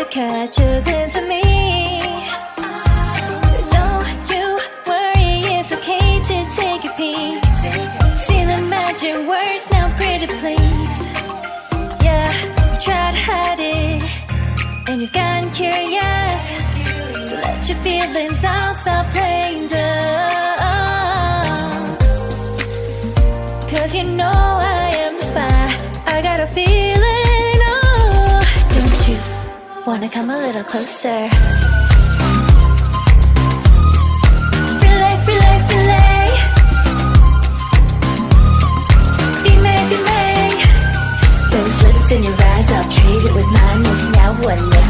가득한 조금 me. Don't you worry, it's okay to take a peek. See the magic words now, pretty please. Yeah, you tried to hide it, and you've gotten curious. So let your feelings out, stop playing dumb. Cause you know I am the fire, I got a feeling, oh. Don't you wanna come a little closer? Filet, filet, filet. Be made, be made. Those lips in your eyes, I'll trade it with mine. Yes, now one